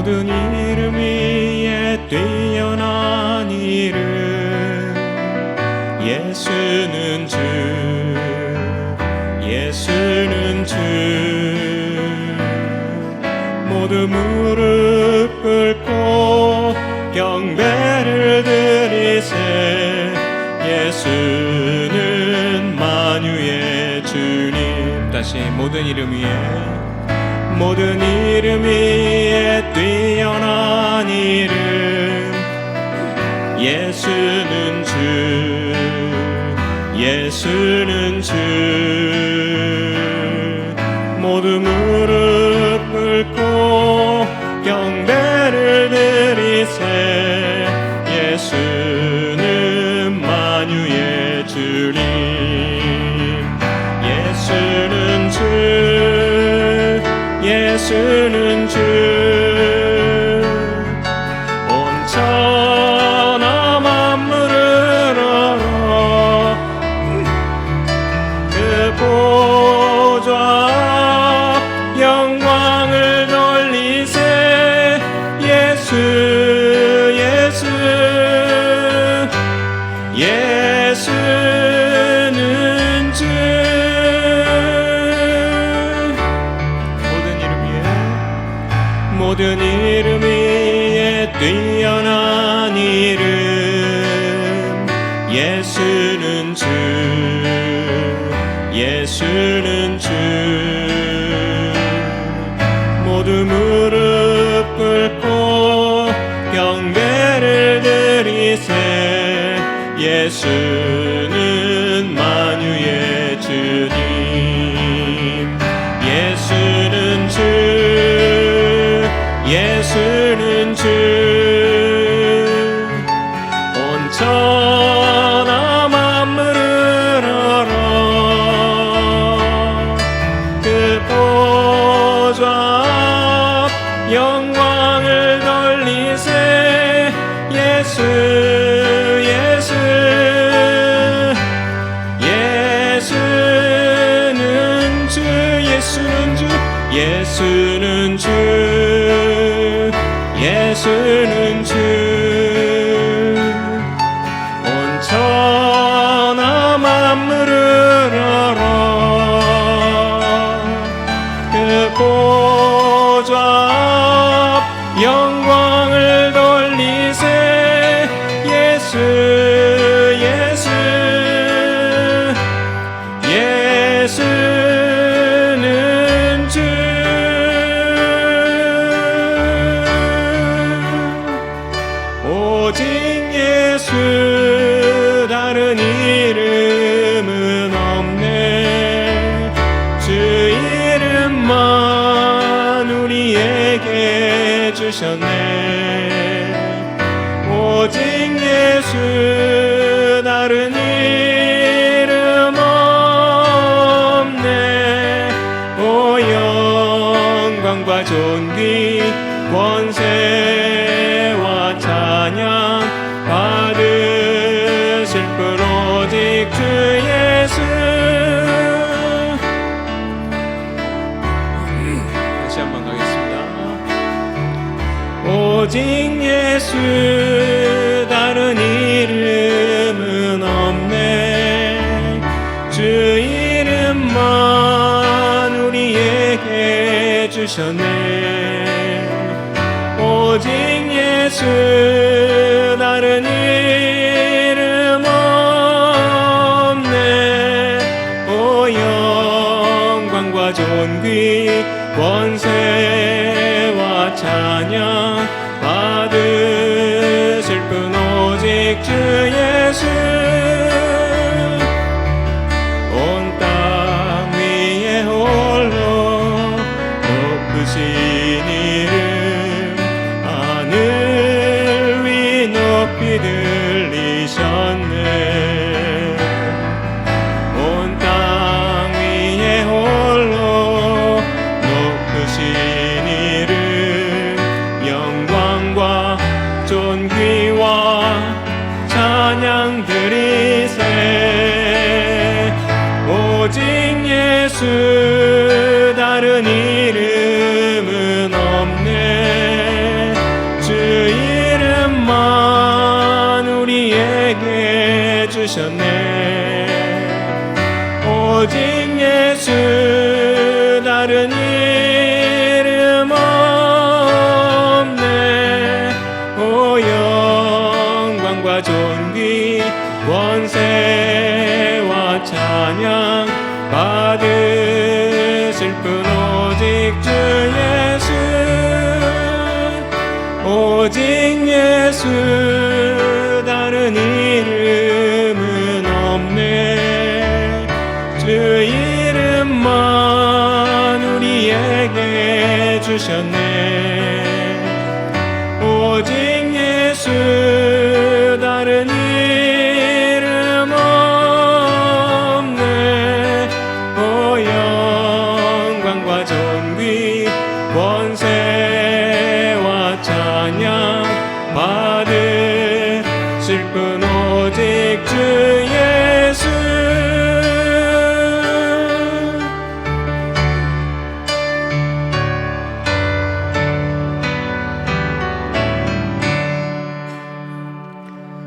모든 이름 위에 뛰어난 이름 예수는 주 예수는 주 모두 무릎 꿇고 경배를 드리세 예수는 만유의 주님 다시 모든 이름 위에 뛰어난 이름 예수는 주 예수는 주 모두 무릎 꿇고 경배를 드리세 예수는 만유의 주님 예수는 주 예수는 주 온 천하 만물을 얼어 그 보좌 영광을 돌리세 예수 예수 예수는 주 모든 이름 위에 뛰어난 이름 예수는 주 예수는 주 모두 무릎 꿇고 경배를 드리세 예수는 만유의 주님 예수는 주 예수는 주 온 천하 만물을 얼어 그 보좌 영광을 돌리세 예수 예수 예수는 주 예수는 주 예수는 주 예수는 주 온 천하 만물을 얼어 그 보좌 영광을 돌리세 예수 예수 예수는 주 오직 예수 다른 이름은 없네 주 이름만 우리에게 주셨네 오직 예수 다른 이름 없네 오 영광과 존귀 권세와 찬양 받으실 분 오직 주 예수 다시 한번 가겠습니다 오직 예수 다른 이름은 없네 주 이름만 우리에게 주셨네 오직 예수 다른 이름 없네 오 영광과 존귀 권세와 찬양 받으실 분 오직 주 예수 온 땅 위에 홀로 높으신 이름 하늘 위 높이 들리셨네 온 땅 위에 홀로 높으신 이름 영광과 존귀와 찬양 드리세 오직 예수 다른 이름은 없네 주셨네. 오직 예수 다른 이름 없네. 오 영광과 존귀 권세와 찬양 받으실 분 오직 주 예수. 오직 예수 다른 이름은 없네. 주 이름만 우리에게 주셨네. 오직 예수 다른 이름 없네. 오 영광과 존귀 권세와 찬양 받으실 분 오직 주 예수.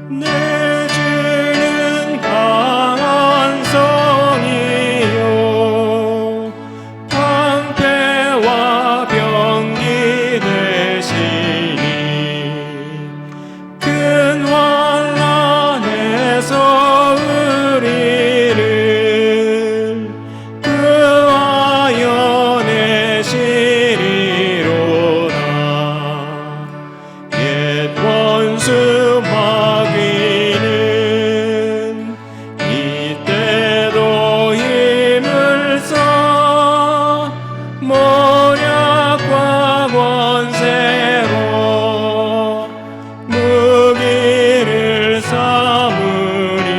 내 주는 강한 성이요 방패와 병기 되시니 큰 환난에서 우리를 구하여 내시리로다. 옛 원수 마귀는 이때도 힘을 써 모략과 권세로 무기를 삼으니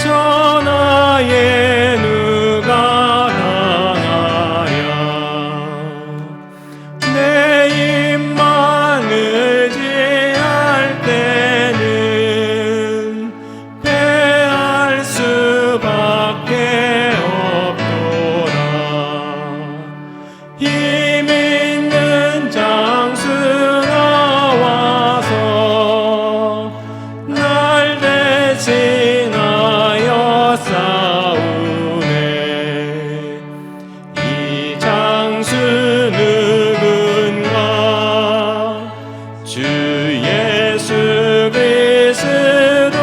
천하에 누가 당하랴. 내 입만 의지할 때는 패할 수밖에 없도다. 힘 있는 장수 나와서 날 대신하여 싸우네. 이 장수 누군가 주 예수 그리스도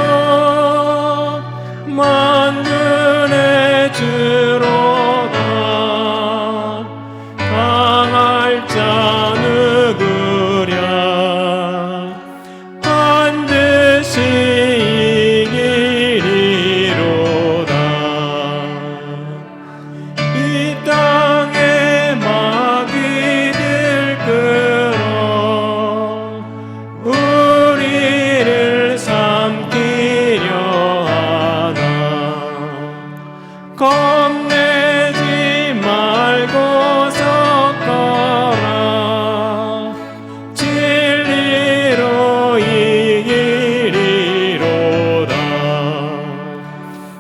만군의 주로다. 당할 자 누구랴. 반드시 이기리로다. 이 땅에 마귀들 끌어 우리를 삼키려 하나. 겁내지 말고서 걷라. 진리로 이기리로다.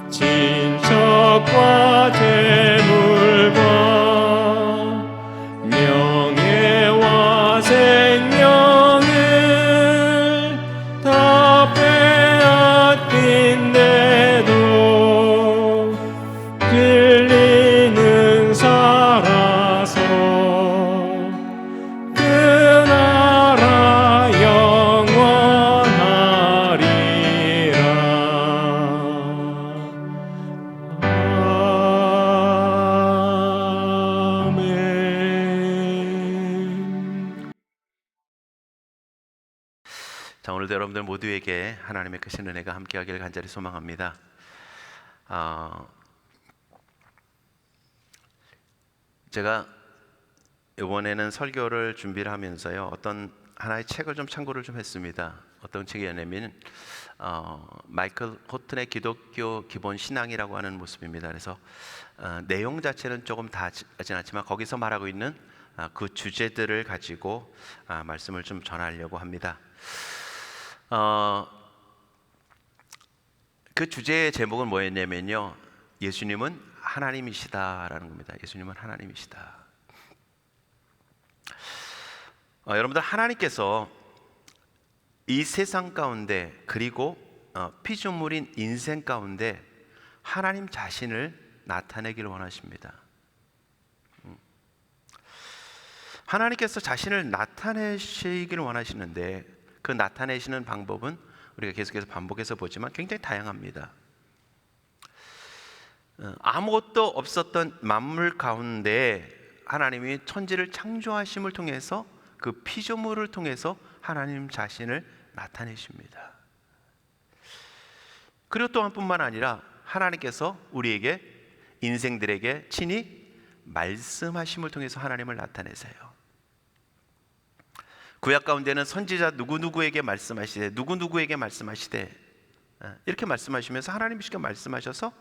친척과 재물과 명예와 생명을 다 빼앗긴데도 진리는 살아서 그 나라 영원하리라. 아멘. 자, 오늘도 여러분들 모두에게 하나님의 크신 은혜가 함께하기를 간절히 소망합니다. 제가 이번에는 설교를 준비를 하면서요, 어떤 하나의 책을 좀 참고를 좀 했습니다. 어떤 책이냐면 마이클 호튼의 기독교 기본 신앙이라고 하는 모습입니다. 그래서 내용 자체는 조금 다르진 않지만 거기서 말하고 있는 그 주제들을 가지고 말씀을 좀 전하려고 합니다. 그 주제의 제목은 뭐였냐면요, 예수님은 하나님이시다라는 겁니다. 예수님은 하나님이시다. 여러분들, 하나님께서 이 세상 가운데, 그리고 피조물인 인생 가운데 하나님 자신을 나타내기를 원하십니다. 하나님께서 자신을 나타내시기를 원하시는데 그 나타내시는 방법은 우리가 계속해서 반복해서 보지만 굉장히 다양합니다. 아무것도 없었던 만물 가운데 하나님이 천지를 창조하심을 통해서 그 피조물을 통해서 하나님 자신을 나타내십니다. 그리고 또한 뿐만 아니라 하나님께서 우리에게 인생들에게 친히 말씀하심을 통해서 하나님을 나타내세요. 구약 가운데는 선지자 누구누구에게 말씀하시되 누구누구에게 말씀하시되 이렇게 말씀하시면서 하나님이시게 말씀하셔서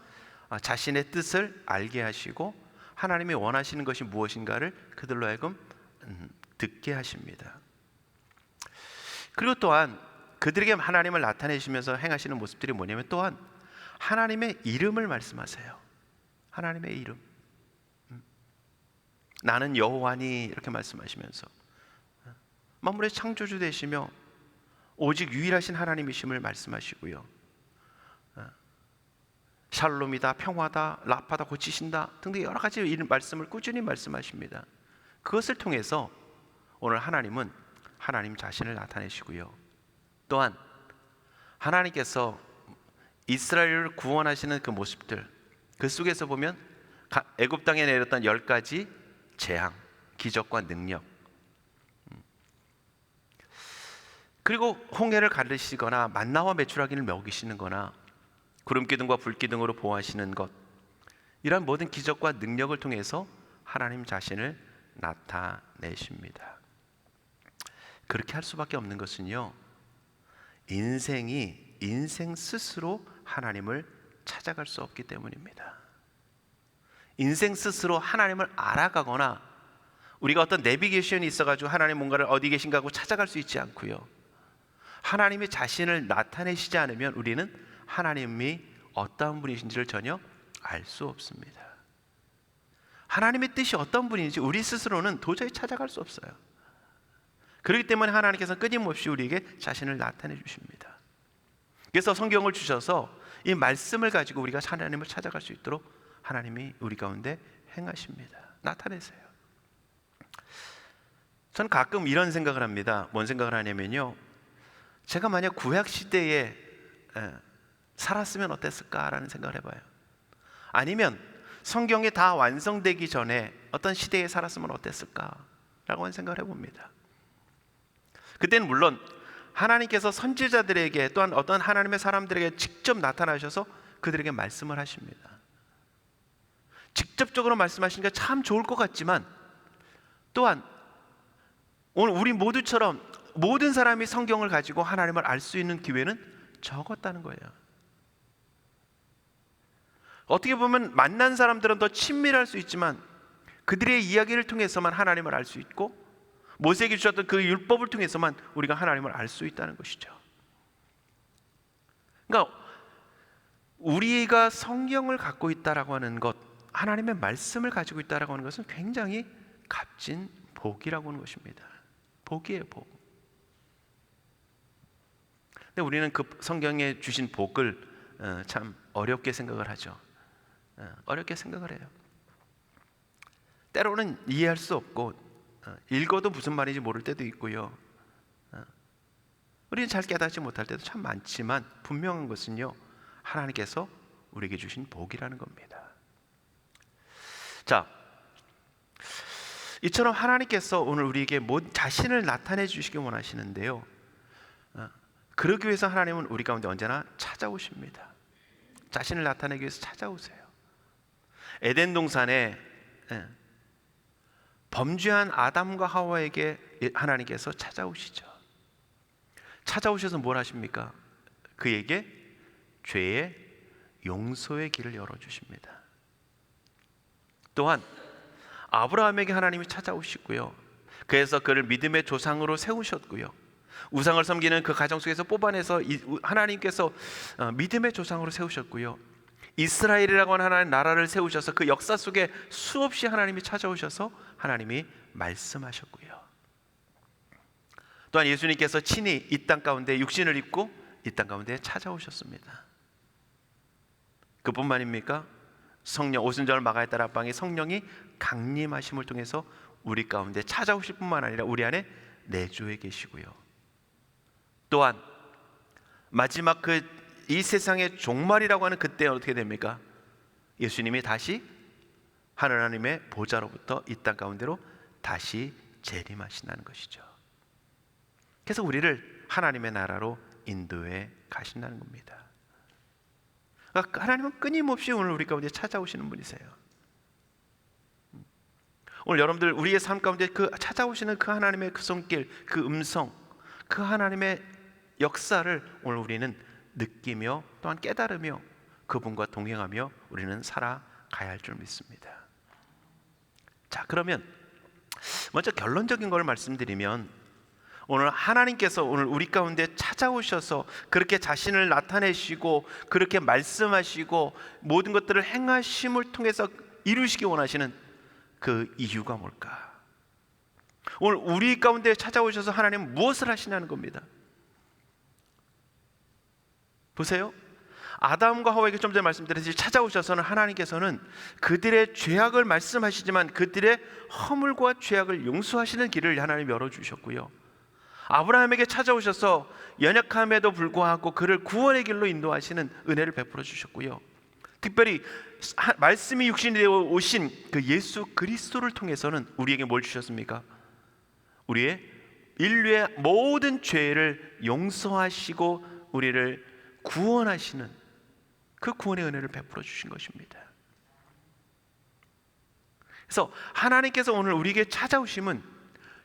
자신의 뜻을 알게 하시고 하나님이 원하시는 것이 무엇인가를 그들로 하여금 듣게 하십니다. 그리고 또한 그들에게 하나님을 나타내시면서 행하시는 모습들이 뭐냐면 또한 하나님의 이름을 말씀하세요. 하나님의 이름. 나는 여호와니 이렇게 말씀하시면서 만물의 창조주 되시며 오직 유일하신 하나님이심을 말씀하시고요. 샬롬이다, 평화다, 라파다, 고치신다 등등 여러 가지 말씀을 꾸준히 말씀하십니다. 그것을 통해서 오늘 하나님은 하나님 자신을 나타내시고요. 또한 하나님께서 이스라엘을 구원하시는 그 모습들, 그 속에서 보면 애굽 땅에 내렸던 10가지 재앙, 기적과 능력, 그리고 홍해를 가르시거나 만나와 메추라기를 먹이시는 거나 구름 기둥과 불 기둥으로 보호하시는 것, 이러한 모든 기적과 능력을 통해서 하나님 자신을 나타내십니다. 그렇게 할 수밖에 없는 것은요, 인생 스스로 하나님을 찾아갈 수 없기 때문입니다. 인생 스스로 하나님을 알아가거나 우리가 어떤 내비게이션이 있어가지고 하나님 뭔가를 어디 계신가 하고 찾아갈 수 있지 않고요, 하나님이 자신을 나타내시지 않으면 우리는 하나님이 어떠한 분이신지를 전혀 알 수 없습니다. 하나님의 뜻이 어떤 분인지 우리 스스로는 도저히 찾아갈 수 없어요. 그렇기 때문에 하나님께서 끊임없이 우리에게 자신을 나타내 주십니다. 그래서 성경을 주셔서 이 말씀을 가지고 우리가 하나님을 찾아갈 수 있도록 하나님이 우리 가운데 행하십니다. 나타내세요. 저는 가끔 이런 생각을 합니다. 뭔 생각을 하냐면요, 제가 만약 구약 시대에 살았으면 어땠을까라는 생각을 해봐요. 아니면 성경이 다 완성되기 전에 어떤 시대에 살았으면 어땠을까라고 하는 생각을 해봅니다. 그때는 물론 하나님께서 선지자들에게 또한 어떤 하나님의 사람들에게 직접 나타나셔서 그들에게 말씀을 하십니다. 직접적으로 말씀하시니까 참 좋을 것 같지만 또한 오늘 우리 모두처럼 모든 사람이 성경을 가지고 하나님을 알 수 있는 기회는 적었다는 거예요. 어떻게 보면 만난 사람들은 더 친밀할 수 있지만 그들의 이야기를 통해서만 하나님을 알 수 있고 모세에게 주셨던 그 율법을 통해서만 우리가 하나님을 알 수 있다는 것이죠. 그러니까 우리가 성경을 갖고 있다라고 하는 것, 하나님의 말씀을 가지고 있다라고 하는 것은 굉장히 값진 복이라고 하는 것입니다. 복이에요, 복. 근데 우리는 그 성경에 주신 복을 참 어렵게 생각을 하죠. 어렵게 생각을 해요. 때로는 이해할 수 없고 읽어도 무슨 말인지 모를 때도 있고요. 우리는 잘 깨닫지 못할 때도 참 많지만 분명한 것은요, 하나님께서 우리에게 주신 복이라는 겁니다. 자, 이처럼 하나님께서 오늘 우리에게 자신을 나타내 주시기 원하시는데요, 그러기 위해서 하나님은 우리 가운데 언제나 찾아오십니다. 자신을 나타내기 위해서 찾아오세요. 에덴 동산에 범죄한 아담과 하와에게 하나님께서 찾아오시죠. 찾아오셔서 뭘 하십니까? 그에게 죄의 용서의 길을 열어주십니다. 또한 아브라함에게 하나님이 찾아오시고요, 그래서 그를 믿음의 조상으로 세우셨고요, 우상을 섬기는 그 가정 속에서 뽑아내서 하나님께서 믿음의 조상으로 세우셨고요, 이스라엘이라고 하는 하나님의 나라를 세우셔서 그 역사 속에 수없이 하나님이 찾아오셔서 하나님이 말씀하셨고요, 또한 예수님께서 친히 이 땅 가운데 육신을 입고 이 땅 가운데 찾아오셨습니다. 그뿐만입니까? 성령, 오순절 마가의 딸 앞방에 성령이 강림하심을 통해서 우리 가운데 찾아오실 뿐만 아니라 우리 안에 내주해 계시고요. 또한 마지막 이 세상의 종말이라고 하는 그때 어떻게 됩니까? 예수님이 다시 하나님의 보좌로부터 이 땅 가운데로 다시 재림하신다는 것이죠. 그래서 우리를 하나님의 나라로 인도해 가신다는 겁니다. 그러니까 하나님은 끊임없이 오늘 우리 가운데 찾아오시는 분이세요. 오늘 여러분들 우리의 삶 가운데 그 찾아오시는 그 하나님의 그 손길, 그 음성, 그 하나님의 역사를 오늘 우리는 느끼며 또한 깨달으며 그분과 동행하며 우리는 살아가야 할 줄 믿습니다. 자, 그러면 먼저 결론적인 걸 말씀드리면 오늘 하나님께서 오늘 우리 가운데 찾아오셔서 그렇게 자신을 나타내시고 그렇게 말씀하시고 모든 것들을 행하심을 통해서 이루시기 원하시는 그 이유가 뭘까? 오늘 우리 가운데 찾아오셔서 하나님은 무엇을 하시냐는 겁니다. 보세요. 아담과 하와에게 좀 전에 말씀드렸듯이 찾아오셔서는 하나님께서는 그들의 죄악을 말씀하시지만 그들의 허물과 죄악을 용서하시는 길을 하나님 열어주셨고요. 아브라함에게 찾아오셔서 연약함에도 불구하고 그를 구원의 길로 인도하시는 은혜를 베풀어 주셨고요. 특별히 말씀이 육신이 되어 오신 그 예수 그리스도를 통해서는 우리에게 뭘 주셨습니까? 우리의 인류의 모든 죄를 용서하시고 우리를 구원하시는 그 구원의 은혜를 베풀어 주신 것입니다. 그래서 하나님께서 오늘 우리에게 찾아오심은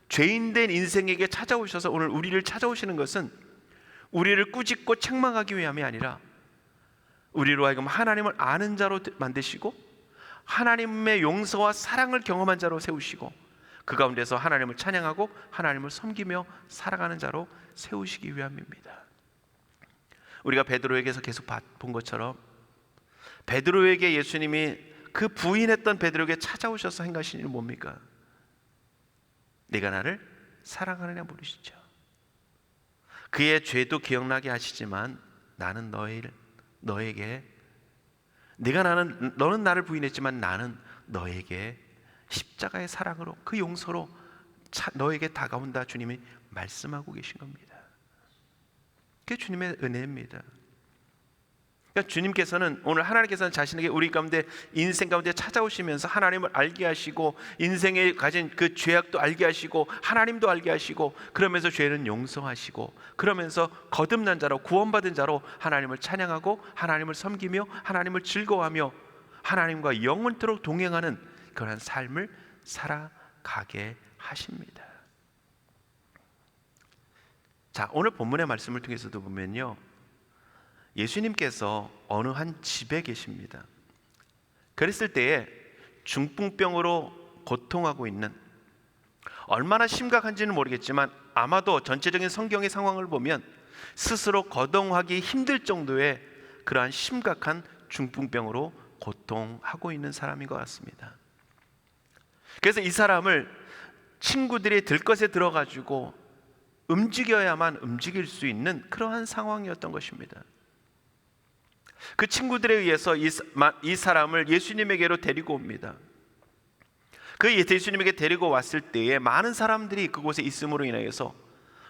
죄인된 인생에게 찾아오셔서 오늘 우리를 찾아오시는 것은 우리를 꾸짖고 책망하기 위함이 아니라 우리로 하여금 하나님을 아는 자로 만드시고 하나님의 용서와 사랑을 경험한 자로 세우시고 그 가운데서 하나님을 찬양하고 하나님을 섬기며 살아가는 자로 세우시기 위함입니다. 우리가 베드로에게서 계속 본 것처럼 베드로에게 예수님이 그 부인했던 베드로에게 찾아오셔서 행하신 일은 뭡니까? 네가 나를 사랑하느냐 물으시죠. 그의 죄도 기억나게 하시지만 나는 너에게 너는 나를 부인했지만 나는 너에게 십자가의 사랑으로 그 용서로 너에게 다가온다 주님이 말씀하고 계신 겁니다. 그게 주님의 은혜입니다. 그러니까 주님께서는 오늘 하나님께서는 자신에게 우리 가운데 인생 가운데 찾아오시면서 하나님을 알게 하시고 인생에 가진 그 죄악도 알게 하시고 하나님도 알게 하시고 그러면서 죄는 용서하시고 그러면서 거듭난 자로 구원받은 자로 하나님을 찬양하고 하나님을 섬기며 하나님을 즐거워하며 하나님과 영원토록 동행하는 그런 삶을 살아가게 하십니다. 자, 오늘 본문의 말씀을 통해서도 보면요, 예수님께서 어느 한 집에 계십니다. 그랬을 때에 중풍병으로 고통하고 있는, 얼마나 심각한지는 모르겠지만 아마도 전체적인 성경의 상황을 보면 스스로 거동하기 힘들 정도의 그러한 심각한 중풍병으로 고통하고 있는 사람인 것 같습니다. 그래서 이 사람을 친구들이 들것에 들어가지고 움직여야만 움직일 수 있는 그러한 상황이었던 것입니다. 그 친구들에 의해서 이 사람을 예수님에게로 데리고 옵니다. 그 예수님에게 데리고 왔을 때에 많은 사람들이 그곳에 있음으로 인해서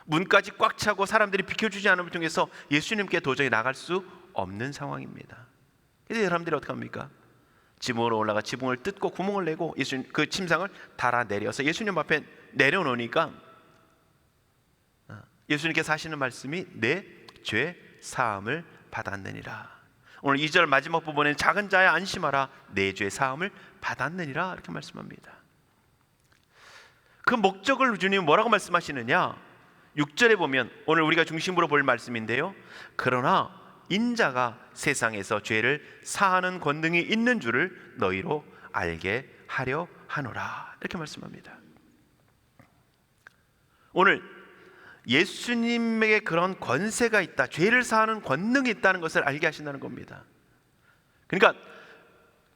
문까지 꽉 차고 사람들이 비켜주지 않음을 통해서 예수님께 도저히 나갈 수 없는 상황입니다. 그래서 사람들이 어떻게 합니까? 지붕으로 올라가 지붕을 뜯고 구멍을 내고 그 침상을 달아내려서 예수님 앞에 내려놓으니까 예수님께서 하시는 말씀이 내 죄 사함을 받았느니라. 오늘 2절 마지막 부분에는 작은 자야 안심하라 내 죄 사함을 받았느니라 이렇게 말씀합니다. 그 목적을 주님이 뭐라고 말씀하시느냐? 6절에 보면 오늘 우리가 중심으로 볼 말씀인데요, 그러나 인자가 세상에서 죄를 사하는 권능이 있는 줄을 너희로 알게 하려 하노라 이렇게 말씀합니다. 오늘 예수님에게 그런 권세가 있다, 죄를 사하는 권능이 있다는 것을 알게 하신다는 겁니다. 그러니까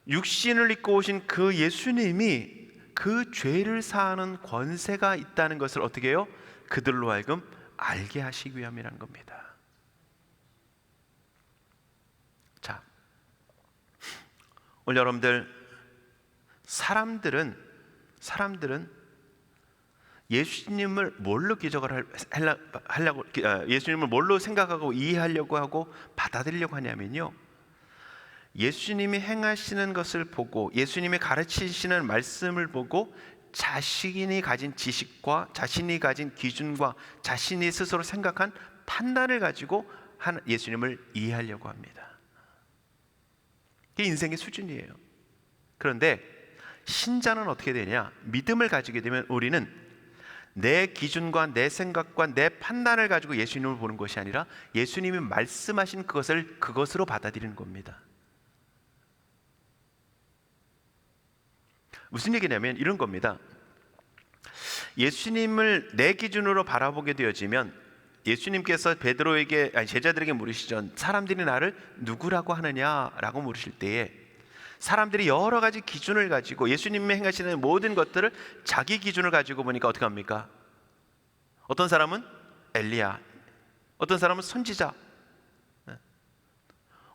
육신을 입고 오신 그 예수님이 그 죄를 사하는 권세가 있다는 것을 어떻게 해요? 그들로 하여금 알게 하시기 위함이라는 겁니다. 오늘 여러분들, 사람들은 예수님을 뭘로 기적을 하려고, 예수님을 뭘로 생각하고 이해하려고 하고 받아들이려고 하냐면요, 예수님이 행하시는 것을 보고, 예수님이 가르치시는 말씀을 보고 자신이 가진 지식과 자신이 가진 기준과 자신이 스스로 생각한 판단을 가지고 예수님을 이해하려고 합니다. 이게 인생의 수준이에요. 그런데 신자는 어떻게 되냐? 믿음을 가지게 되면 우리는 내 기준과 내 생각과 내 판단을 가지고 예수님을 보는 것이 아니라 예수님이 말씀하신 그것을 그것으로 받아들이는 겁니다. 무슨 얘기냐면 이런 겁니다. 예수님을 내 기준으로 바라보게 되어지면, 예수님께서 베드로에게, 제자들에게 물으시죠. 사람들이 나를 누구라고 하느냐라고 물으실 때에 사람들이 여러 가지 기준을 가지고 예수님이 행하시는 모든 것들을 자기 기준을 가지고 보니까 어떻게 합니까? 어떤 사람은 엘리야, 어떤 사람은 선지자,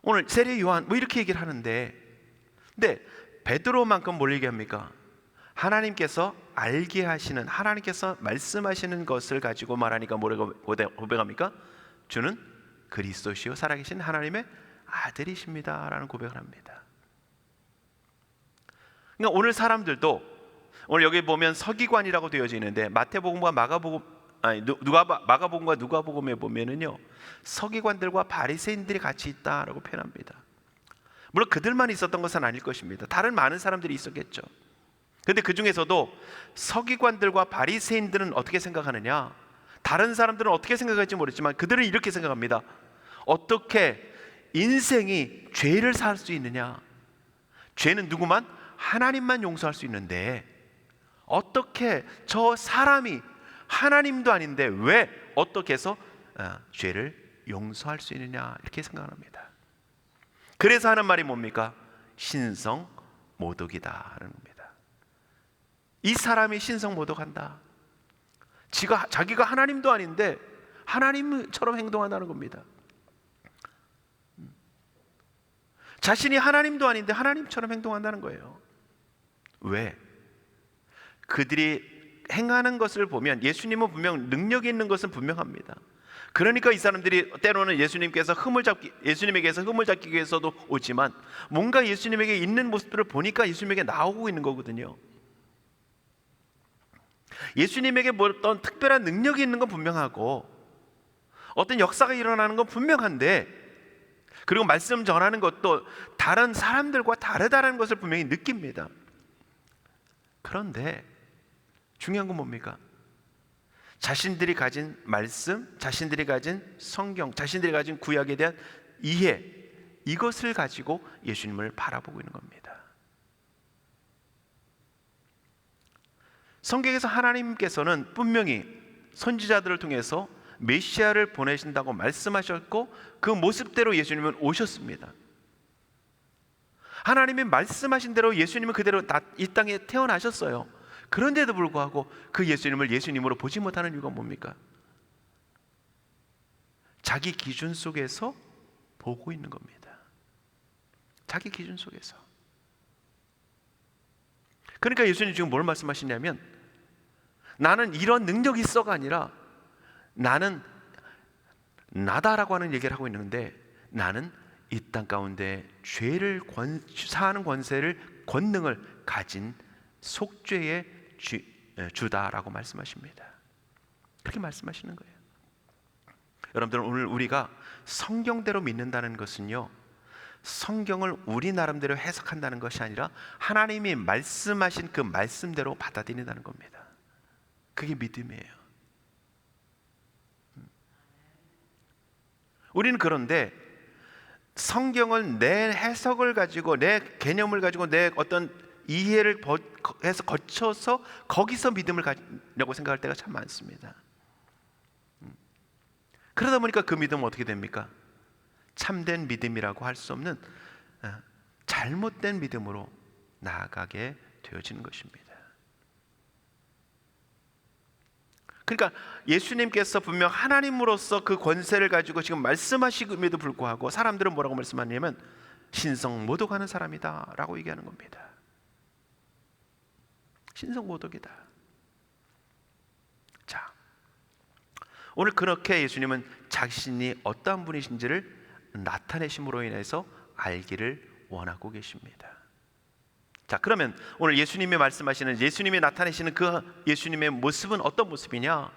오늘 세례 요한 뭐 이렇게 얘기를 하는데, 근데 베드로만큼 뭘 얘기합니까? 하나님께서 알게 하시는, 하나님께서 말씀하시는 것을 가지고 말하니까 뭐라고 고백합니까? 주는 그리스도시요 살아계신 하나님의 아들이십니다 라는 고백을 합니다. 그러니까 오늘 사람들도, 오늘 여기 보면 서기관이라고 되어져 있는데 마태복음과 마가복음과 누가복음에 보면은요, 서기관들과 바리새인들이 같이 있다라고 표현합니다. 물론 그들만 있었던 것은 아닐 것입니다. 다른 많은 사람들이 있었겠죠. 그런데 그 중에서도 서기관들과 바리새인들은 어떻게 생각하느냐? 다른 사람들은 어떻게 생각할지 모르지만 그들은 이렇게 생각합니다. 어떻게 인생이 죄를 살 수 있느냐? 죄는 누구만? 하나님만 용서할 수 있는데 어떻게 저 사람이 하나님도 아닌데 왜 어떻게 해서 죄를 용서할 수 있느냐, 이렇게 생각합니다. 그래서 하는 말이 뭡니까? 신성모독이다라는 겁니다. 이 사람이 신성모독한다. 자기가 하나님도 아닌데 하나님처럼 행동한다는 겁니다. 자신이 하나님도 아닌데 하나님처럼 행동한다는 거예요. 왜? 그들이 행하는 것을 보면 예수님은 분명 능력이 있는 것은 분명합니다. 그러니까 이 사람들이 때로는 예수님에게서 흠을 잡기 위해서도 오지만 뭔가 예수님에게 있는 모습들을 보니까 예수님에게 나오고 있는 거거든요. 예수님에게 뭐 어떤 특별한 능력이 있는 건 분명하고 어떤 역사가 일어나는 건 분명한데, 그리고 말씀 전하는 것도 다른 사람들과 다르다는 것을 분명히 느낍니다. 그런데 중요한 건 뭡니까? 자신들이 가진 말씀, 자신들이 가진 성경, 자신들이 가진 구약에 대한 이해, 이것을 가지고 예수님을 바라보고 있는 겁니다. 성경에서 하나님께서는 분명히 선지자들을 통해서 메시아를 보내신다고 말씀하셨고 그 모습대로 예수님은 오셨습니다. 하나님이 말씀하신 대로 예수님은 그대로 이 땅에 태어나셨어요. 그런데도 불구하고 그 예수님을 예수님으로 보지 못하는 이유가 뭡니까? 자기 기준 속에서 보고 있는 겁니다. 자기 기준 속에서. 그러니까 예수님 지금 뭘 말씀하시냐면, 나는 이런 능력이 있어가 아니라 나는 나다라고 하는 얘기를 하고 있는데, 나는 이 땅 가운데 죄를 사하는 권능을 가진 속죄의 주다라고 말씀하십니다. 그렇게 말씀하시는 거예요. 여러분들, 오늘 우리가 성경대로 믿는다는 것은요, 성경을 우리 나름대로 해석한다는 것이 아니라 하나님이 말씀하신 그 말씀대로 받아들인다는 겁니다. 그게 믿음이에요. 우리는 그런데 성경을 내 해석을 가지고, 내 개념을 가지고, 내 어떤 이해를 해서 거쳐서 거기서 믿음을 가지려고 생각할 때가 참 많습니다. 그러다 보니까 그 믿음은 어떻게 됩니까? 참된 믿음이라고 할 수 없는 잘못된 믿음으로 나아가게 되어지는 것입니다. 그러니까 예수님께서 분명 하나님으로서 그 권세를 가지고 지금 말씀하시음에도 불구하고 사람들은 뭐라고 말씀하냐면 신성모독하는 사람이다 라고 얘기하는 겁니다. 신성모독이다. 자, 오늘 그렇게 예수님은 자신이 어떠한 분이신지를 나타내심으로 인해서 알기를 원하고 계십니다. 자, 그러면 오늘 예수님이 말씀하시는, 예수님이 나타내시는 그 예수님의 모습은 어떤 모습이냐?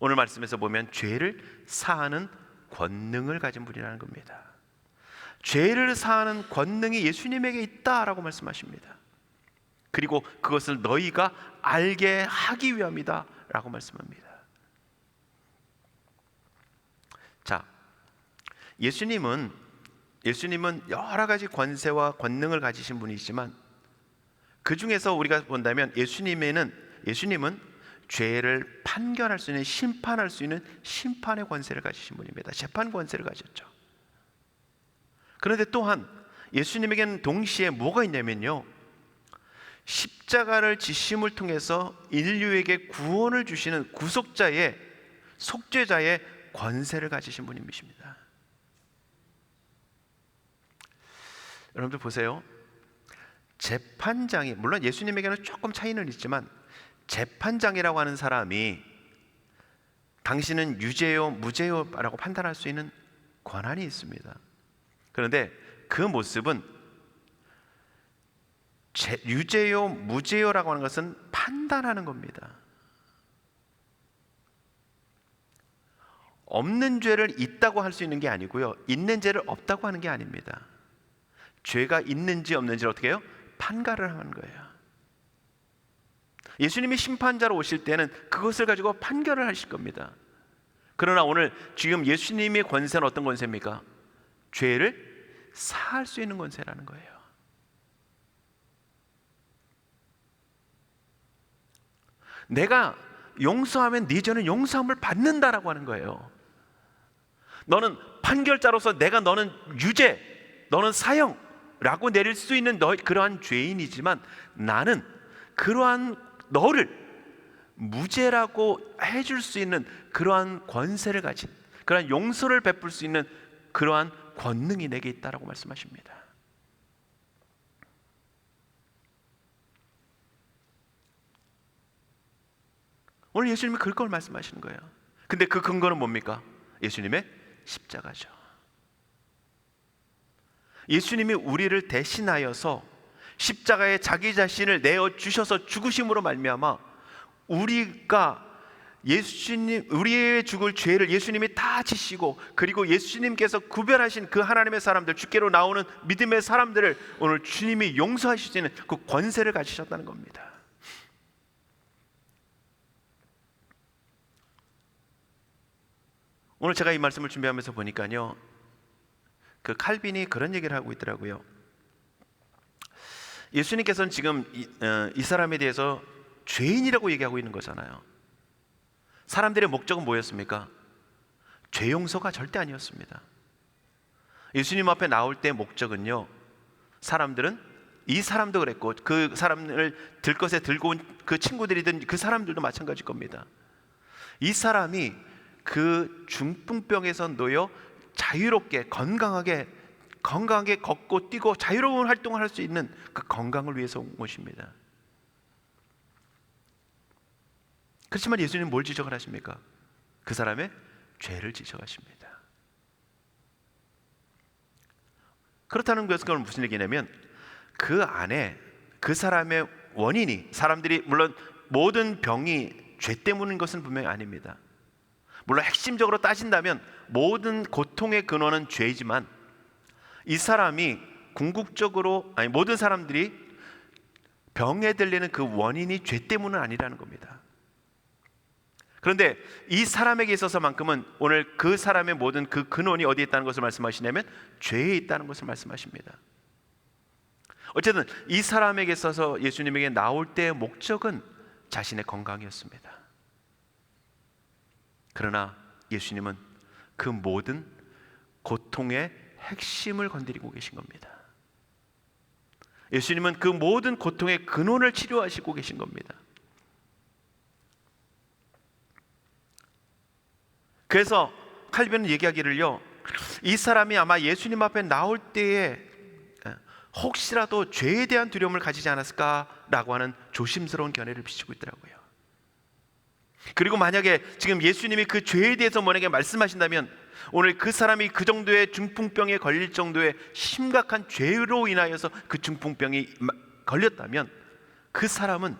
오늘 말씀에서 보면 죄를 사하는 권능을 가진 분이라는 겁니다. 죄를 사하는 권능이 예수님에게 있다라고 말씀하십니다. 그리고 그것을 너희가 알게 하기 위함이다 라고 말씀합니다. 자, 예수님은 여러 가지 권세와 권능을 가지신 분이시지만 그 중에서 우리가 본다면 예수님은 죄를 판결할 수 있는, 심판할 수 있는 심판의 권세를 가지신 분입니다. 재판 권세를 가졌죠. 그런데 또한 예수님에게는 동시에 뭐가 있냐면요, 십자가를 지심을 통해서 인류에게 구원을 주시는 구속자의, 속죄자의 권세를 가지신 분이십니다. 여러분들 보세요. 재판장이, 물론 예수님에게는 조금 차이는 있지만 재판장이라고 하는 사람이 당신은 유죄요 무죄요라고 판단할 수 있는 권한이 있습니다. 그런데 그 모습은 유죄요 무죄요라고 하는 것은 판단하는 겁니다. 없는 죄를 있다고 할 수 있는 게 아니고요, 있는 죄를 없다고 하는 게 아닙니다. 죄가 있는지 없는지를 어떻게 해요? 판가를 하는 거예요. 예수님이 심판자로 오실 때는 그것을 가지고 판결을 하실 겁니다. 그러나 오늘 지금 예수님의 권세는 어떤 권세입니까? 죄를 사할 수 있는 권세라는 거예요. 내가 용서하면 네 죄는 용서함을 받는다라고 하는 거예요. 너는 판결자로서 너는 유죄, 너는 사형라고 내릴 수 있는 그러한 죄인이지만 나는 그러한 너를 무죄라고 해줄 수 있는 그러한 권세를 가진, 그러한 용서를 베풀 수 있는 그러한 권능이 내게 있다라고 말씀하십니다. 오늘 예수님이 그걸 말씀하시는 거예요. 근데 그 근거는 뭡니까? 예수님의 십자가죠. 예수님이 우리를 대신하여서 십자가에 자기 자신을 내어 주셔서 죽으심으로 말미암아 우리가 우리의 죽을 죄를 예수님이 다 지시고, 그리고 예수님께서 구별하신 그 하나님의 사람들, 주께로 나오는 믿음의 사람들을 오늘 주님이 용서하실 수 있는 그 권세를 가지셨다는 겁니다. 오늘 제가 이 말씀을 준비하면서 보니까요, 그 칼빈이 그런 얘기를 하고 있더라고요. 예수님께서는 지금 이 사람에 대해서 죄인이라고 얘기하고 있는 거잖아요. 사람들의 목적은 뭐였습니까? 죄 용서가 절대 아니었습니다. 예수님 앞에 나올 때 목적은요, 사람들은, 이 사람도 그랬고 그 사람을 들것에 들고 온 그 친구들이든 그 사람들도 마찬가지일 겁니다. 이 사람이 그 중풍병에서 놓여 자유롭게 건강하게 걷고 뛰고 자유로운 활동을 할 수 있는 그 건강을 위해서 온 것입니다. 그렇지만 예수님은 뭘 지적을 하십니까? 그 사람의 죄를 지적하십니다. 그렇다는 것은 무슨 얘기냐면, 그 안에 그 사람의 원인이, 사람들이 물론 모든 병이 죄 때문인 것은 분명히 아닙니다. 물론 핵심적으로 따진다면 모든 고통의 근원은 죄이지만, 이 사람이 궁극적으로, 모든 사람들이 병에 들리는 그 원인이 죄 때문은 아니라는 겁니다. 그런데 이 사람에게 있어서만큼은 오늘 그 사람의 모든 그 근원이 어디에 있다는 것을 말씀하시냐면 죄에 있다는 것을 말씀하십니다. 어쨌든 이 사람에게 있어서 예수님에게 나올 때의 목적은 자신의 건강이었습니다. 그러나 예수님은 그 모든 고통의 핵심을 건드리고 계신 겁니다. 예수님은 그 모든 고통의 근원을 치료하시고 계신 겁니다. 그래서 칼빈은 얘기하기를요, 이 사람이 아마 예수님 앞에 나올 때에 혹시라도 죄에 대한 두려움을 가지지 않았을까라고 하는 조심스러운 견해를 비추고 있더라고요. 그리고 만약에 지금 예수님이 그 죄에 대해서 만약에 말씀하신다면 오늘 그 사람이 그 정도의 중풍병에 걸릴 정도의 심각한 죄로 인하여서 그 중풍병이 걸렸다면 그 사람은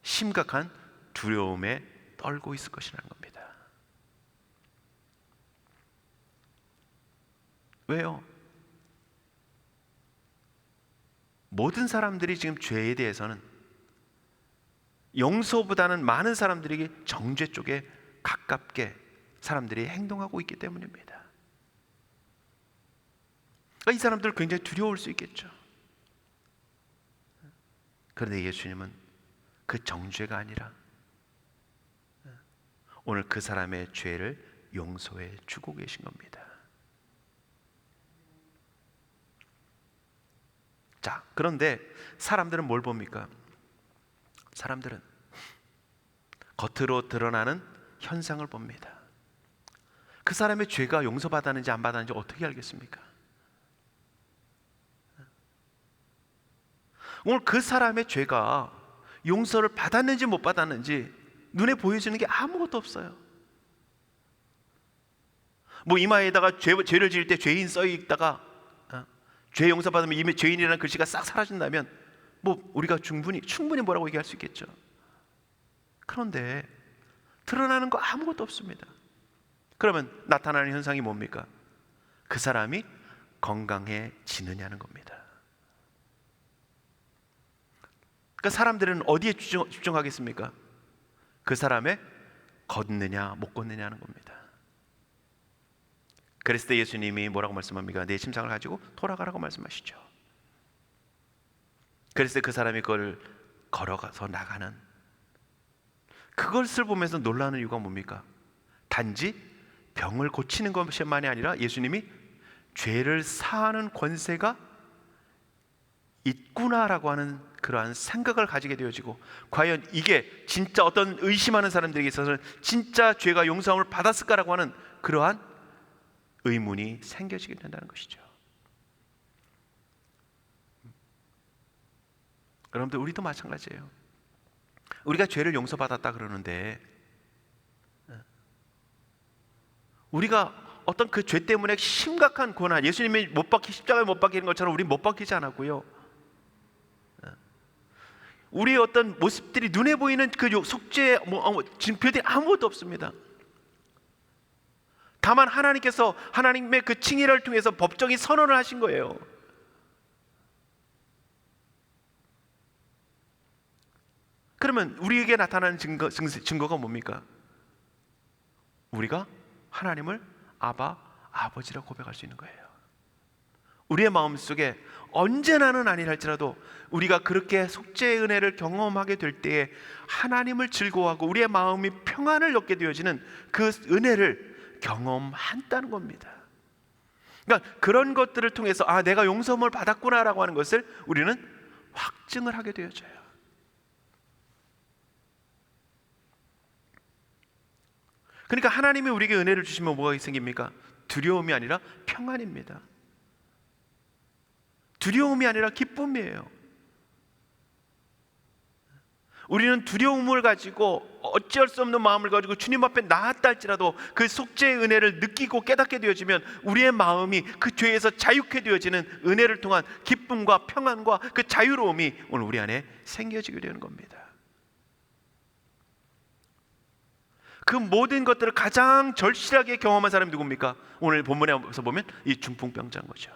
심각한 두려움에 떨고 있을 것이라는 겁니다. 왜요? 모든 사람들이 지금 죄에 대해서는 용서보다는 많은 사람들이 정죄 쪽에 가깝게 사람들이 행동하고 있기 때문입니다. 그러니까 이 사람들 굉장히 두려울 수 있겠죠. 그런데 예수님은 그 정죄가 아니라 오늘 그 사람의 죄를 용서해 주고 계신 겁니다. 자, 그런데 사람들은 뭘 봅니까? 사람들은 겉으로 드러나는 현상을 봅니다. 그 사람의 죄가 용서받았는지 안 받았는지 어떻게 알겠습니까? 오늘 그 사람의 죄가 용서를 받았는지 못 받았는지 눈에 보여지는 게 아무것도 없어요. 뭐 이마에다가 죄를 지을 때 죄인 써 있다가 죄 용서받으면 이미 죄인이라는 글씨가 싹 사라진다면 뭐 우리가 충분히 뭐라고 얘기할 수 있겠죠. 그런데 드러나는 거 아무것도 없습니다. 그러면 나타나는 현상이 뭡니까? 그 사람이 건강해지느냐는 겁니다. 그러니까 사람들은 어디에 집중하겠습니까? 그 사람의 걷느냐 못 걷느냐는 겁니다. 그랬을 때 예수님이 뭐라고 말씀합니까? 내 심상을 가지고 돌아가라고 말씀하시죠. 그랬을 때 그 사람이 그걸 걸어가서 나가는, 그것을 보면서 놀라는 이유가 뭡니까? 단지 병을 고치는 것만이 아니라 예수님이 죄를 사하는 권세가 있구나라고 하는 그러한 생각을 가지게 되어지고, 과연 이게 진짜 어떤 의심하는 사람들에게 있어서는 진짜 죄가 용서함을 받았을까라고 하는 그러한 의문이 생겨지게 된다는 것이죠. 여러분들, 우리도 마찬가지예요. 우리가 죄를 용서받았다 그러는데 우리가 어떤 그 죄 때문에 심각한 고난, 예수님이 십자가에 못 박히는 것처럼 우리 못 박히지 않았고요. 우리의 어떤 모습들이 눈에 보이는 그 속죄의 징표들이 아무것도 없습니다. 다만 하나님께서 하나님의 그 칭의를 통해서 법적인 선언을 하신 거예요. 그러면 우리에게 나타나는 증거가 뭡니까? 우리가 하나님을 아버지라고 고백할 수 있는 거예요. 우리의 마음속에 언제나는 아니랄지라도 우리가 그렇게 속죄의 은혜를 경험하게 될 때에 하나님을 즐거워하고 우리의 마음이 평안을 얻게 되어지는 그 은혜를 경험한다는 겁니다. 그러니까 그런 것들을 통해서 내가 용서를 받았구나라고 하는 것을 우리는 확증을 하게 되어져요. 그러니까 하나님이 우리에게 은혜를 주시면 뭐가 생깁니까? 두려움이 아니라 평안입니다. 두려움이 아니라 기쁨이에요. 우리는 두려움을 가지고 어찌할 수 없는 마음을 가지고 주님 앞에 나았다 할지라도 그 속죄의 은혜를 느끼고 깨닫게 되어지면 우리의 마음이 그 죄에서 자유케 되어지는 은혜를 통한 기쁨과 평안과 그 자유로움이 오늘 우리 안에 생겨지게 되는 겁니다. 그 모든 것들을 가장 절실하게 경험한 사람이 누굽니까? 오늘 본문에서 보면 이 중풍병자인 거죠.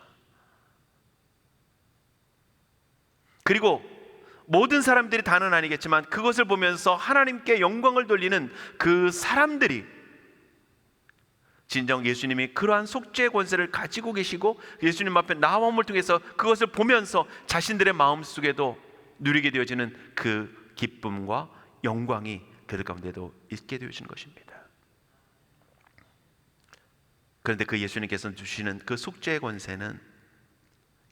그리고 모든 사람들이 다는 아니겠지만 그것을 보면서 하나님께 영광을 돌리는 그 사람들이 진정 예수님이 그러한 속죄의 권세를 가지고 계시고 예수님 앞에 나옴을 통해서 그것을 보면서 자신들의 마음속에도 누리게 되어지는 그 기쁨과 영광이 그들 가운데도 있게 되어지는 것입니다. 그런데 그 예수님께서 주시는 그 속죄의 권세는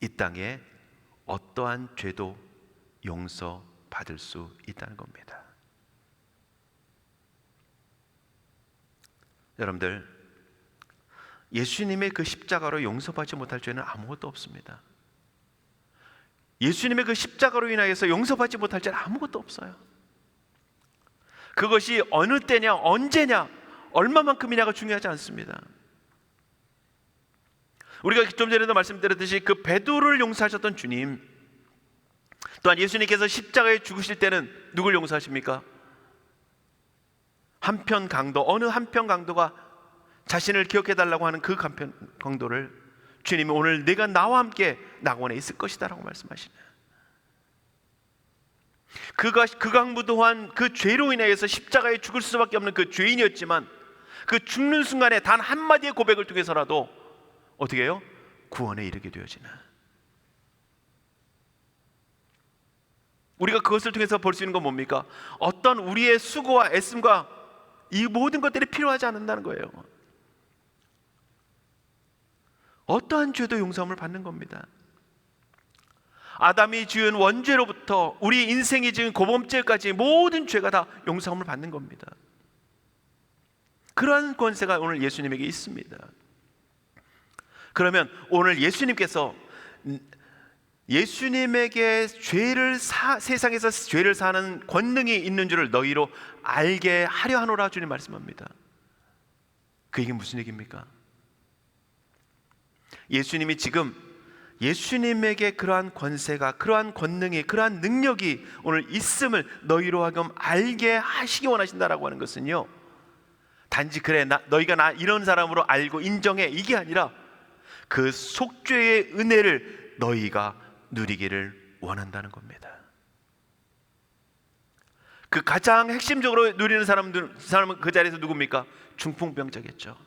이 땅에 어떠한 죄도 용서받을 수 있다는 겁니다. 여러분들, 예수님의 그 십자가로 용서받지 못할 죄는 아무것도 없습니다. 예수님의 그 십자가로 인하여서 용서받지 못할 죄는 아무것도 없어요. 그것이 어느 때냐, 언제냐, 얼마만큼이냐가 중요하지 않습니다. 우리가 좀 전에도 말씀드렸듯이 그 베드로를 용서하셨던 주님, 또한 예수님께서 십자가에 죽으실 때는 누굴 용서하십니까? 한편 강도, 어느 한편 강도가 자신을 기억해달라고 하는 그 한편 강도를 주님이 오늘 네가 나와 함께 낙원에 있을 것이다 라고 말씀하시네요. 그 강도 또한 그 죄로 인해서 십자가에 죽을 수밖에 없는 그 죄인이었지만 그 죽는 순간에 단 한마디의 고백을 통해서라도 어떻게 해요? 구원에 이르게 되어지는, 우리가 그것을 통해서 볼 수 있는 건 뭡니까? 어떤 우리의 수고와 애씀과 이 모든 것들이 필요하지 않는다는 거예요. 어떠한 죄도 용서함을 받는 겁니다. 아담이 지은 원죄로부터 우리 인생이 지은 고범죄까지 모든 죄가 다 용서함을 받는 겁니다. 그러한 권세가 오늘 예수님에게 있습니다. 그러면 오늘 예수님께서 예수님에게 세상에서 죄를 사는 권능이 있는 줄을 너희로 알게 하려 하노라 주님 말씀합니다. 그 얘기는 무슨 얘기입니까? 예수님이 지금 예수님에게 그러한 권세가, 그러한 권능이, 그러한 능력이 오늘 있음을 너희로 하여금 알게 하시기 원하신다라고 하는 것은요, 단지 그래 너희가 나 이런 사람으로 알고 인정해 이게 아니라 그 속죄의 은혜를 너희가 누리기를 원한다는 겁니다. 그 가장 핵심적으로 누리는 사람은 그 자리에서 누굽니까? 중풍병자겠죠.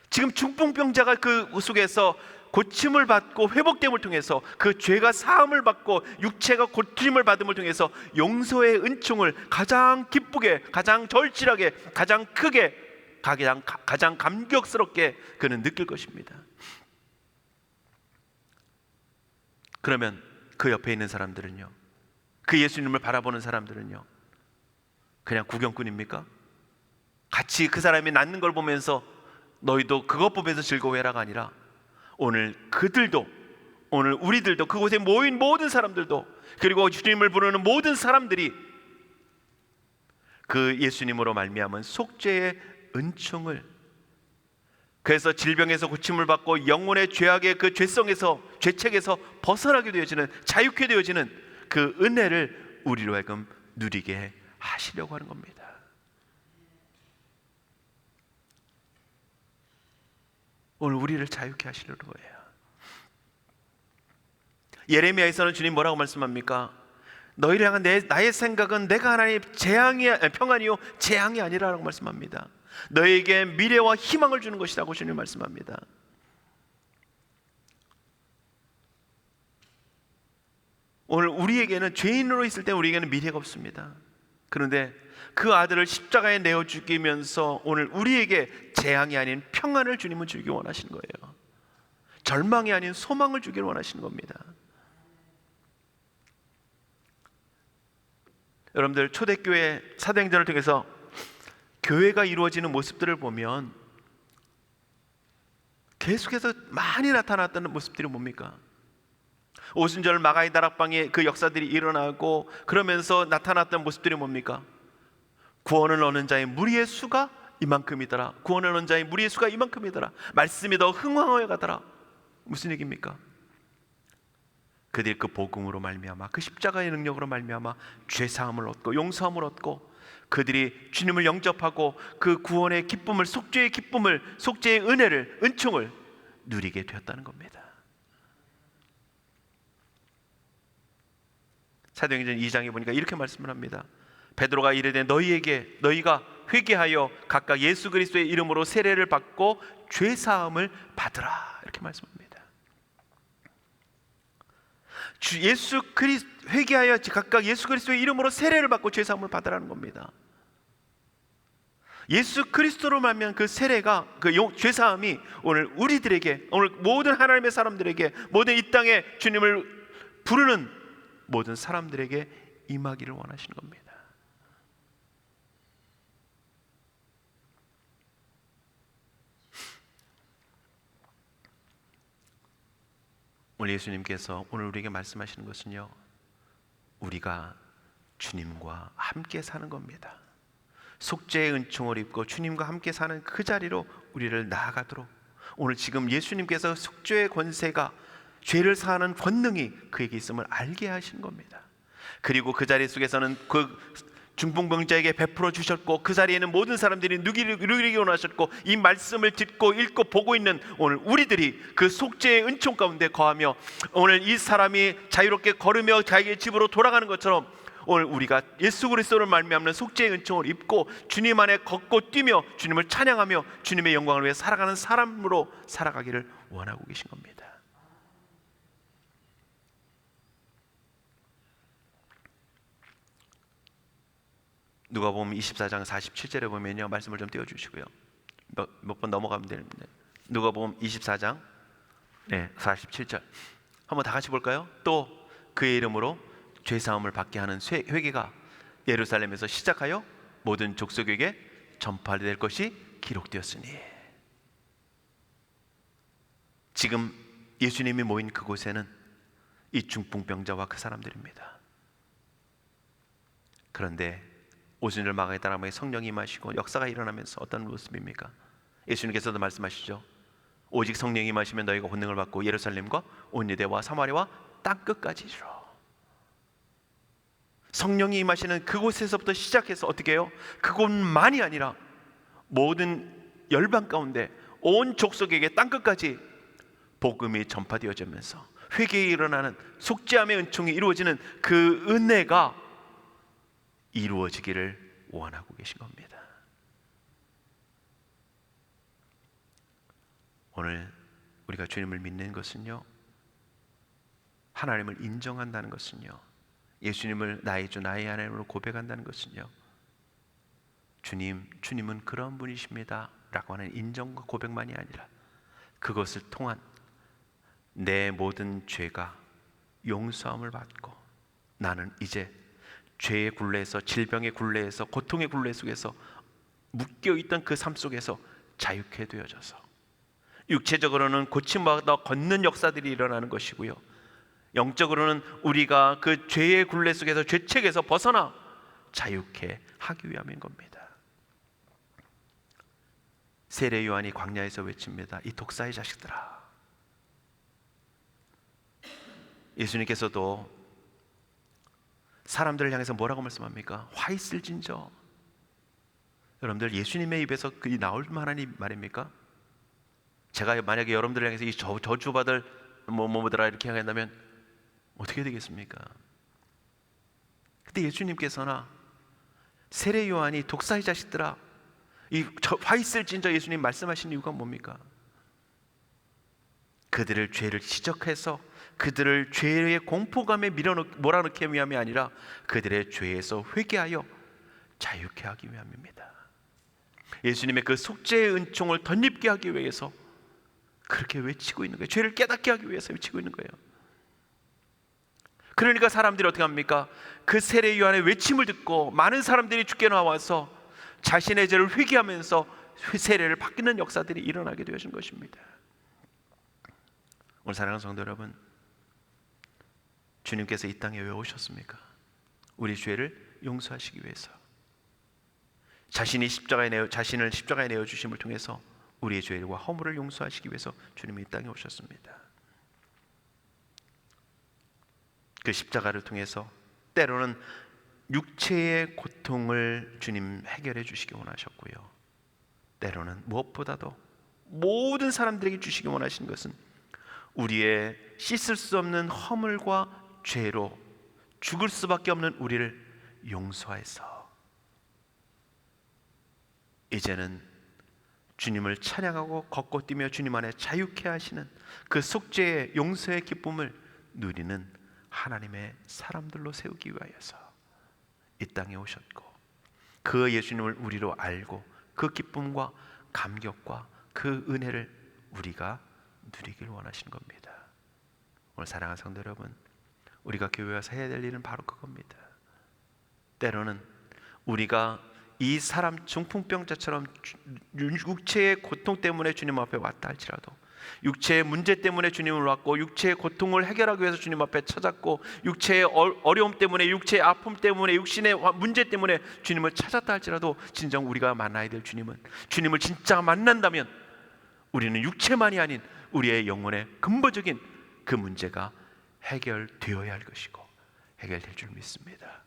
지금 중풍병자가 그 속에서 고침을 받고 회복됨을 통해서 그 죄가 사함을 받고 육체가 고침을 받음을 통해서 용서의 은총을 가장 기쁘게, 가장 절실하게, 가장 크게, 가장 감격스럽게 그는 느낄 것입니다. 그러면 그 옆에 있는 사람들은요, 그 예수님을 바라보는 사람들은요, 그냥 구경꾼입니까? 같이 그 사람이 낫는 걸 보면서 너희도 그것 보면서 즐거워해라가 아니라 오늘 그들도, 오늘 우리들도, 그곳에 모인 모든 사람들도, 그리고 주님을 부르는 모든 사람들이 그 예수님으로 말미암은 속죄의 은총을, 그래서 질병에서 고침을 받고 영혼의 죄악의 그 죄성에서, 죄책에서 벗어나게 되어지는, 자유케 되어지는 그 은혜를 우리로 하여금 누리게 하시려고 하는 겁니다. 오늘 우리를 자유케 하시려고 해요. 예레미야에서는 주님 뭐라고 말씀합니까? 너희를 향한 나의 생각은 내가 하나님 평안이요 재앙이 아니라라고 말씀합니다. 너희에게 미래와 희망을 주는 것이라고 주님 말씀합니다. 오늘 우리에게는, 죄인으로 있을 때 우리에게는 미래가 없습니다. 그런데 그 아들을 십자가에 내어 죽이면서 오늘 우리에게 재앙이 아닌 평안을 주님은 주기 원하시는 거예요. 절망이 아닌 소망을 주기를 원하시는 겁니다. 여러분들, 초대교회 사도행전을 통해서 교회가 이루어지는 모습들을 보면 계속해서 많이 나타났던 모습들이 뭡니까? 오순절 마가이 다락방에 그 역사들이 일어나고 그러면서 나타났던 모습들이 뭡니까? 구원을 얻는 자의 무리의 수가 이만큼이더라. 구원을 얻는 자의 무리의 수가 이만큼이더라. 말씀이 더 흥황하여 가더라. 무슨 얘기입니까? 그들이 그 복음으로 말미암아, 그 십자가의 능력으로 말미암아 죄 사함을 얻고 용서함을 얻고 그들이 주님을 영접하고 그 구원의 기쁨을, 속죄의 기쁨을, 속죄의 은혜를, 은총을 누리게 되었다는 겁니다. 사도행전 2장에 보니까 이렇게 말씀을 합니다. 베드로가 이르되 너희가 회개하여 각각 예수 그리스도의 이름으로 세례를 받고 죄 사함을 받으라, 이렇게 말씀합니다. 회개하여 각각 예수 그리스도의 이름으로 세례를 받고 죄 사함을 받으라는 겁니다. 예수 그리스도로 말미암은 그 세례가, 그 죄 사함이 오늘 우리들에게, 오늘 모든 하나님의 사람들에게, 모든 이 땅에 주님을 부르는 모든 사람들에게 임하기를 원하시는 겁니다. 오늘 예수님께서 오늘 우리에게 말씀하시는 것은요, 우리가 주님과 함께 사는 겁니다. 속죄의 은총을 입고 주님과 함께 사는 그 자리로 우리를 나아가도록, 오늘 지금 예수님께서 속죄의 권세가, 죄를 사하는 권능이 그에게 있음을 알게 하신 겁니다. 그리고 그 자리 속에서는 그 중풍병자에게 베풀어 주셨고, 그 자리에는 모든 사람들이 누리기 원하셨고, 이 말씀을 듣고 읽고 보고 있는 오늘 우리들이 그 속죄의 은총 가운데 거하며, 오늘 이 사람이 자유롭게 걸으며 자기의 집으로 돌아가는 것처럼 오늘 우리가 예수 그리스도를 말미암는 속죄의 은총을 입고 주님 안에 걷고 뛰며 주님을 찬양하며 주님의 영광을 위해 살아가는 사람으로 살아가기를 원하고 계신 겁니다. 누가복음 24장 47절에 보면요, 말씀을 좀 띄워주시고요. 몇 번 넘어가면 됩니다. 누가복음 24장 47절 한번 다 같이 볼까요? 또 그의 이름으로 죄사함을 받게 하는 회개가 예루살렘에서 시작하여 모든 족속에게 전파될 것이 기록되었으니. 지금 예수님이 모인 그곳에는 이 중풍병자와 그 사람들입니다. 그런데 오순절 마가의 따라마에 성령이 임하시고 역사가 일어나면서 어떤 모습입니까? 예수님께서도 말씀하시죠. 오직 성령이 임하시면 너희가 권능을 받고 예루살렘과 온 유대와 사마리아와 땅끝까지 이르러. 성령이 임하시는 그곳에서부터 시작해서 어떻게 해요? 그곳만이 아니라 모든 열방 가운데 온 족속에게 땅끝까지 복음이 전파되어지면서 회개에 일어나는 속죄함의 은총이 이루어지는 그 은혜가 이루어지기를 원하고 계신 겁니다. 오늘 우리가 주님을 믿는 것은요, 하나님을 인정한다는 것은요, 예수님을 나의 주 나의 하나님으로 고백한다는 것은요, 주님은 그런 분이십니다 라고 하는 인정과 고백만이 아니라 그것을 통한 내 모든 죄가 용서함을 받고 나는 이제 죄의 굴레에서, 질병의 굴레에서, 고통의 굴레 속에서 묶여있던 그 삶 속에서 자유케 되어져서 육체적으로는 고침받아 걷는 역사들이 일어나는 것이고요, 영적으로는 우리가 그 죄의 굴레 속에서, 죄책에서 벗어나 자유케 하기 위함인 겁니다. 세례 요한이 광야에서 외칩니다. 이 독사의 자식들아. 예수님께서도 사람들을 향해서 뭐라고 말씀합니까? 화 있을진저. 여러분들, 예수님의 입에서 그이 나올 만한 말입니까? 제가 만약에 여러분들을 향해서 이 저주받을 뭐뭐더라 이렇게 한다면 어떻게 되겠습니까? 근데 예수님께서나 세례 요한이 독사의 자식들아, 이 화 있을진저 예수님 말씀하신 이유가 뭡니까? 그들을 죄를 지적해서 그들을 죄의 공포감에 몰아넣기 위함이 아니라 그들의 죄에서 회개하여 자유케 하기 위함입니다. 예수님의 그 속죄의 은총을 덧입게 하기 위해서 그렇게 외치고 있는 거예요. 죄를 깨닫게 하기 위해서 외치고 있는 거예요. 그러니까 사람들이 어떻게 합니까? 그 세례 요한의 외침을 듣고 많은 사람들이 주께 나와서 자신의 죄를 회개하면서 세례를 받는 역사들이 일어나게 되어진 것입니다. 오늘 사랑하는 성도 여러분, 주님께서 이 땅에 왜 오셨습니까? 우리 죄를 용서하시기 위해서. 자신을 십자가에 내어 주심을 통해서 우리의 죄와 허물을 용서하시기 위해서 주님이 이 땅에 오셨습니다. 그 십자가를 통해서 때로는 육체의 고통을 주님 해결해 주시기 원하셨고요, 때로는 무엇보다도 모든 사람들에게 주시기 원하신 것은 우리의 씻을 수 없는 허물과 죄로 죽을 수밖에 없는 우리를 용서해서 이제는 주님을 찬양하고 걷고 뛰며 주님 안에 자유케 하시는 그 속죄의 용서의 기쁨을 누리는 하나님의 사람들로 세우기 위하여서 이 땅에 오셨고, 그 예수님을 우리로 알고 그 기쁨과 감격과 그 은혜를 우리가 누리길 원하시는 겁니다. 오늘 사랑하는 성도 여러분, 우리가 교회 와서 해야 될 일은 바로 그겁니다. 때로는 우리가 이 사람 중풍병자처럼 육체의 고통 때문에 주님 앞에 왔다 할지라도 육체의 문제 때문에 주님을 왔고 육체의 고통을 해결하기 위해서 주님 앞에 찾았고 육체의 어려움 때문에 육체의 아픔 때문에 육신의 문제 때문에 주님을 찾았다 할지라도 진정 우리가 만나야 될 주님을 진짜 만난다면 우리는 육체만이 아닌 우리의 영혼의 근본적인 그 문제가 해결되어야 할 것이고 해결될 줄 믿습니다.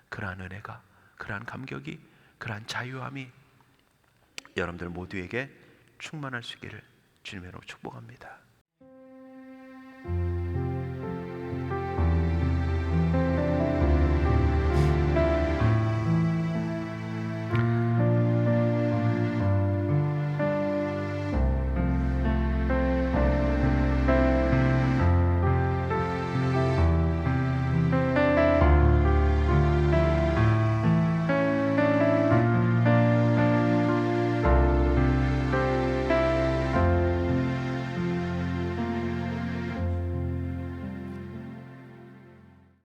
그러한 은혜가, 그러한 감격이, 그러한 자유함이 여러분들 모두에게 충만할 수 있기를 주님의 이름으로 축복합니다.